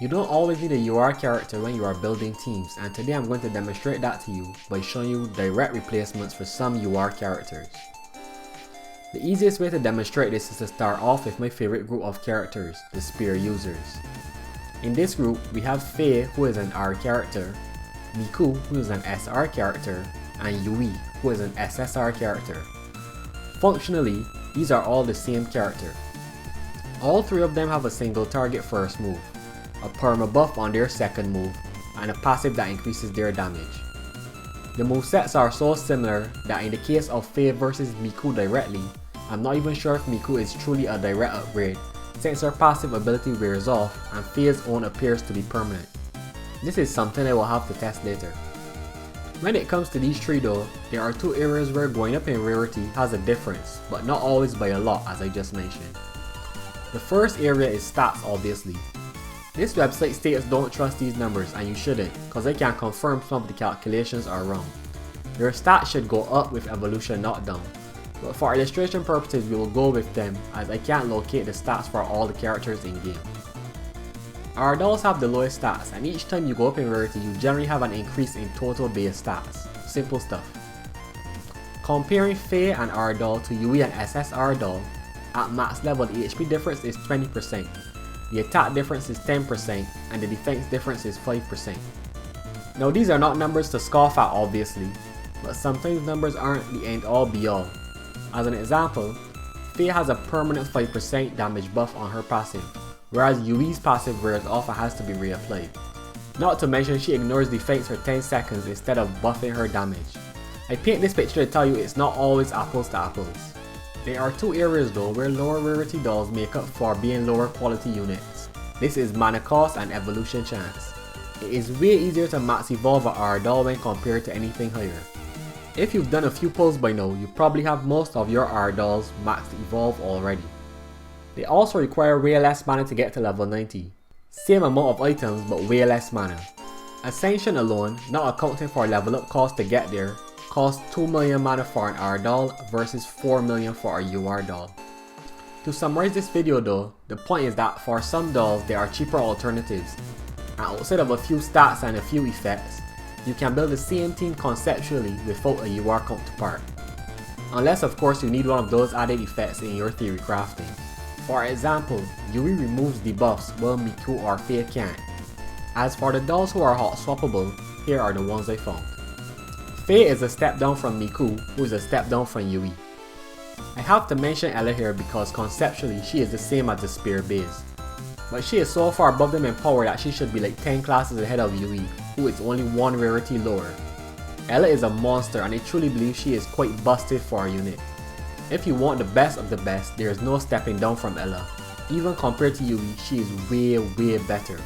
You don't always need a UR character when you are building teams, and today I'm going to demonstrate that to you by showing you direct replacements for some UR characters. The easiest way to demonstrate this is to start off with my favorite group of characters, the Spear users. In this group, we have Faye, who is an R character, Miku, who is an SR character, and Yui, who is an SSR character. Functionally, these are all the same character. All three of them have a single target first move, a perma buff on their second move, and a passive that increases their damage. The movesets are so similar that in the case of Faye versus Miku directly, I'm not even sure if Miku is truly a direct upgrade, since her passive ability wears off and Faye's own appears to be permanent. This is something I will have to test later. When it comes to these three though, there are two areas where going up in rarity has a difference, but not always by a lot as I just mentioned. The first area is stats, obviously. This website states don't trust these numbers, and you shouldn't, cause I can confirm some of the calculations are wrong. Your stats should go up with evolution, not down. But for illustration purposes we will go with them, as I can't locate the stats for all the characters in game. Our dolls have the lowest stats, and each time you go up in rarity you generally have an increase in total base stats. Simple stuff. Comparing Faye and R doll to Yui and SSR doll, at max level the HP difference is 20%, the attack difference is 10%, and the defense difference is 5%. Now these are not numbers to scoff at obviously, but sometimes numbers aren't the end all be all. As an example, Faye has a permanent 5% damage buff on her passive, whereas Yui's passive wears off and has to be reapplied. Not to mention she ignores defense for 10 seconds instead of buffing her damage. I paint this picture to tell you it's not always apples to apples. There are two areas though where lower rarity dolls make up for being lower quality units. This is mana cost and evolution chance. It is way easier to max evolve a R doll when compared to anything higher. If you've done a few pulls by now, you probably have most of your R dolls maxed evolve already. They also require way less mana to get to level 90. Same amount of items but way less mana. Ascension alone, not accounting for level up cost to get there, costs 2 million mana for an R doll versus 4 million for a UR doll. To summarize this video though, the point is that for some dolls there are cheaper alternatives, and outside of a few stats and a few effects, you can build the same team conceptually without a UR counterpart. Unless of course you need one of those added effects in your theory crafting. For example, Yui removes debuffs while Miku or Faye can't. As for the dolls who are hot swappable, here are the ones I found. Faye is a step down from Miku, who is a step down from Yui. I have to mention Ella here because conceptually she is the same as the Spear base. But she is so far above them in power that she should be like 10 classes ahead of Yui, who is only 1 rarity lower. Ella is a monster and I truly believe she is quite busted for a unit. If you want the best of the best, there is no stepping down from Ella. Even compared to Yui, she is way better.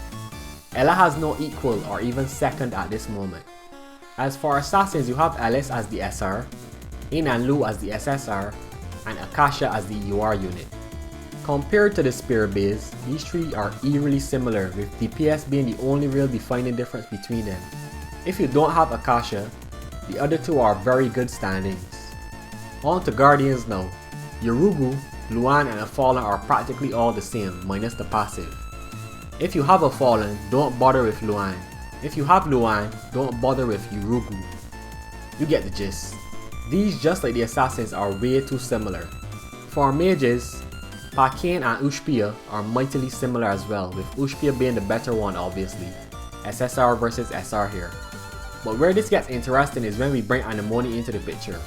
Ella has no equal or even second at this moment. As for assassins, you have Alice as the SR, In and Lu as the SSR, and Akasha as the UR unit. Compared to the Spear base, these three are eerily similar, with DPS being the only real defining difference between them. If you don't have Akasha, the other two are very good standings. On to Guardians now. Yurugu, Luan and Afallen are practically all the same, minus the passive. If you have Afallen, don't bother with Luan. If you have Luan, don't bother with Yurugu. You get the gist. These, just like the assassins, are way too similar. For mages, Pakane and Ushpia are mightily similar as well, with Ushpia being the better one obviously. SSR versus SR here. But where this gets interesting is when we bring Anemone into the picture.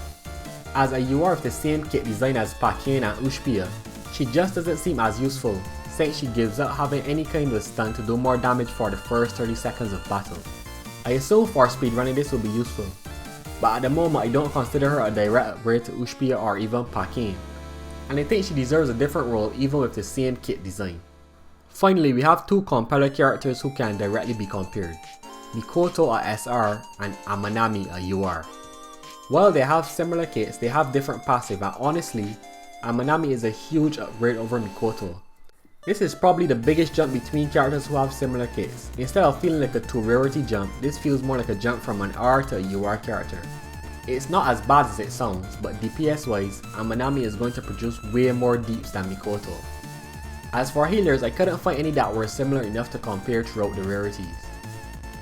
As a UR with the same kit design as Pakane and Ushpia, she just doesn't seem as useful, since she gives up having any kind of stun to do more damage for the first 30 seconds of battle. I assume for speedrunning this will be useful, but at the moment I don't consider her a direct upgrade to Ushpia or even Pakane, and I think she deserves a different role even with the same kit design. Finally, we have two compeller characters who can directly be compared, Mikoto a SR and Amanami a UR. While they have similar kits, they have different passive, and honestly, Amanami is a huge upgrade over Mikoto. This is probably the biggest jump between characters who have similar kits. Instead of feeling like a 2 rarity jump, this feels more like a jump from an R to a UR character. It's not as bad as it sounds, but DPS wise, Amanami is going to produce way more deeps than Mikoto. As for healers, I couldn't find any that were similar enough to compare throughout the rarities.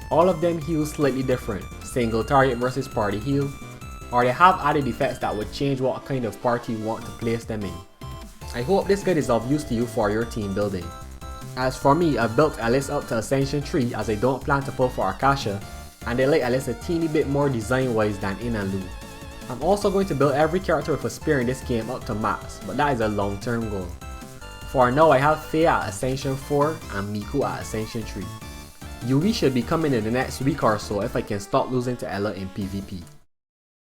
All of them heal slightly different, single target versus party heal, or they have added effects that would change what kind of party you want to place them in. I hope this guide is of use to you for your team building. As for me, I've built Alice up to Ascension 3 as I don't plan to pull for Akasha, and I like Alice a teeny bit more design wise than In and Lu. I'm also going to build every character with a spear in this game up to max, but that is a long term goal. For now, I have Faye at Ascension 4 and Miku at Ascension 3. Yui should be coming in the next week or so if I can stop losing to Ella in PvP.